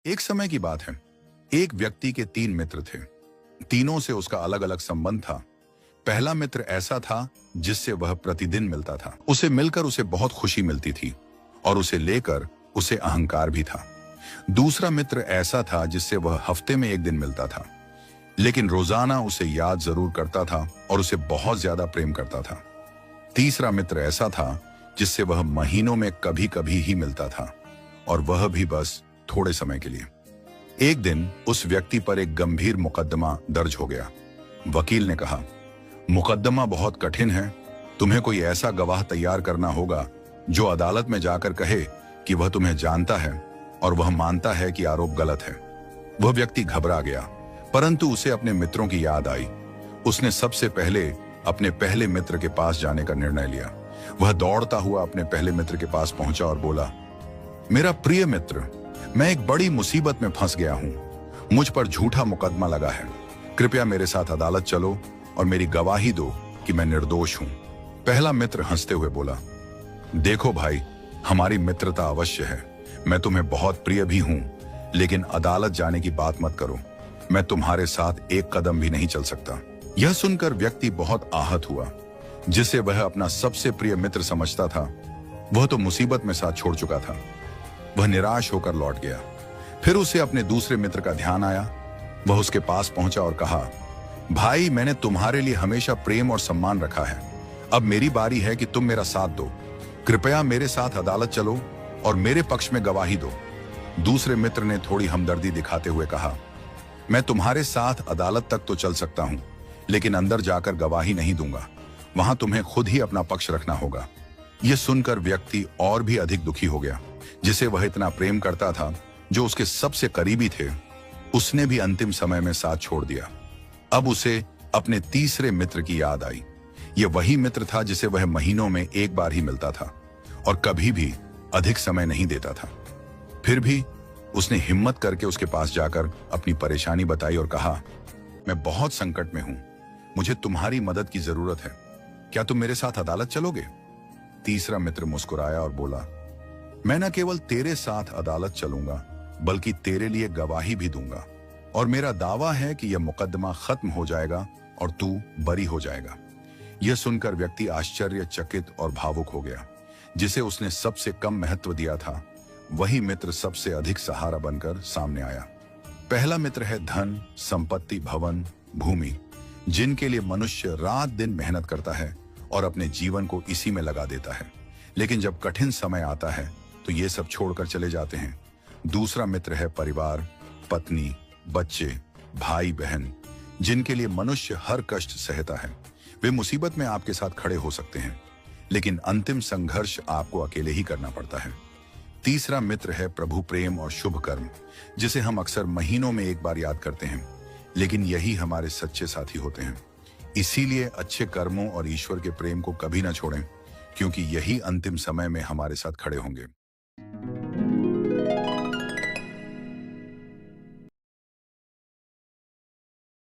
एक समय की बात है। एक व्यक्ति के 3 मित्र थे। तीनों से उसका अलग अलग संबंध था। पहला मित्र ऐसा था जिससे वह प्रतिदिन मिलता था। उसे मिलकर उसे बहुत खुशी मिलती थी और उसे लेकर उसे अहंकार भी था। दूसरा मित्र ऐसा था जिससे वह हफ्ते में एक दिन मिलता था, लेकिन रोजाना उसे याद जरूर करता था और उसे बहुत ज्यादा प्रेम करता था। तीसरा मित्र ऐसा था जिससे वह महीनों में कभी कभी ही मिलता था, और वह भी बस थोड़े समय के लिए। एक दिन उस व्यक्ति पर एक गंभीर मुकदमा दर्ज हो गया। वकील ने कहा, मुकदमा बहुत कठिन है, तुम्हें कोई ऐसा गवाह तैयार करना होगा जो अदालत में जाकर कहे कि वह तुम्हें जानता है और वह मानता है कि आरोप गलत है। वह व्यक्ति घबरा गया, परंतु उसे अपने मित्रों की याद आई। उसने सबसे पहले अपने पहले मित्र के पास जाने का निर्णय लिया। वह दौड़ता हुआ अपने पहले मित्र के पास पहुंचा और बोला, मेरा प्रिय मित्र, मैं एक बड़ी मुसीबत में फंस गया हूं। मुझ पर झूठा मुकदमा लगा है। कृपया मेरे साथ अदालत चलो और मेरी गवाही दो कि मैं निर्दोष हूं। पहला मित्र हंसते हुए बोला, देखो भाई, हमारी मित्रता अवश्य है। मैं तुम्हें बहुत प्रिय भी हूं, लेकिन अदालत जाने की बात मत करो। मैं तुम्हारे साथ एक कदम भी नहीं चल सकता। यह सुनकर व्यक्ति बहुत आहत हुआ। जिसे वह अपना सबसे प्रिय मित्र समझता था, वह तो मुसीबत में साथ छोड़ चुका था। वह निराश होकर लौट गया। फिर उसे अपने दूसरे मित्र का ध्यान आया। वह उसके पास पहुंचा और कहा, भाई, मैंने तुम्हारे लिए हमेशा प्रेम और सम्मान रखा है। अब मेरी बारी है कि तुम मेरा साथ दो। कृपया मेरे साथ अदालत चलो और मेरे पक्ष में गवाही दो। दूसरे मित्र ने थोड़ी हमदर्दी दिखाते हुए कहा, मैं तुम्हारे साथ अदालत तक तो चल सकता हूं, लेकिन अंदर जाकर गवाही नहीं दूंगा। वहां तुम्हें खुद ही अपना पक्ष रखना होगा। यह सुनकर व्यक्ति और भी अधिक दुखी हो गया। जिसे वह इतना प्रेम करता था, जो उसके सबसे करीबी थे, उसने भी अंतिम समय में साथ छोड़ दिया। अब उसे अपने तीसरे मित्र की याद आई। यह वही मित्र था जिसे वह महीनों में एक बार ही मिलता था और कभी भी अधिक समय नहीं देता था। फिर भी उसने हिम्मत करके उसके पास जाकर अपनी परेशानी बताई और कहा, मैं बहुत संकट में हूं। मुझे तुम्हारी मदद की जरूरत है। क्या तुम मेरे साथ अदालत चलोगे? तीसरा मित्र मुस्कुराया और बोला, मैं न केवल तेरे साथ अदालत चलूंगा, बल्कि तेरे लिए गवाही भी दूंगा, और मेरा दावा है कि यह मुकदमा खत्म हो जाएगा और तू बरी हो जाएगा। यह सुनकर व्यक्ति आश्चर्यचकित और भावुक हो गया। जिसे उसने सबसे कम महत्व दिया था, वही मित्र सबसे अधिक सहारा बनकर सामने आया। पहला मित्र है धन, संपत्ति, भवन, भूमि, जिनके लिए मनुष्य रात दिन मेहनत करता है और अपने जीवन को इसी में लगा देता है, लेकिन जब कठिन समय आता है तो ये सब छोड़कर चले जाते हैं। दूसरा मित्र है परिवार, पत्नी, बच्चे, भाई बहन, जिनके लिए मनुष्य हर कष्ट सहता है। वे मुसीबत में आपके साथ खड़े हो सकते हैं, लेकिन अंतिम संघर्ष आपको अकेले ही करना पड़ता है। तीसरा मित्र है प्रभु प्रेम और शुभ कर्म, जिसे हम अक्सर महीनों में एक बार याद करते हैं, लेकिन यही हमारे सच्चे साथी होते हैं। इसीलिए अच्छे कर्मों और ईश्वर के प्रेम को कभी ना छोड़ें, क्योंकि यही अंतिम समय में हमारे साथ खड़े होंगे।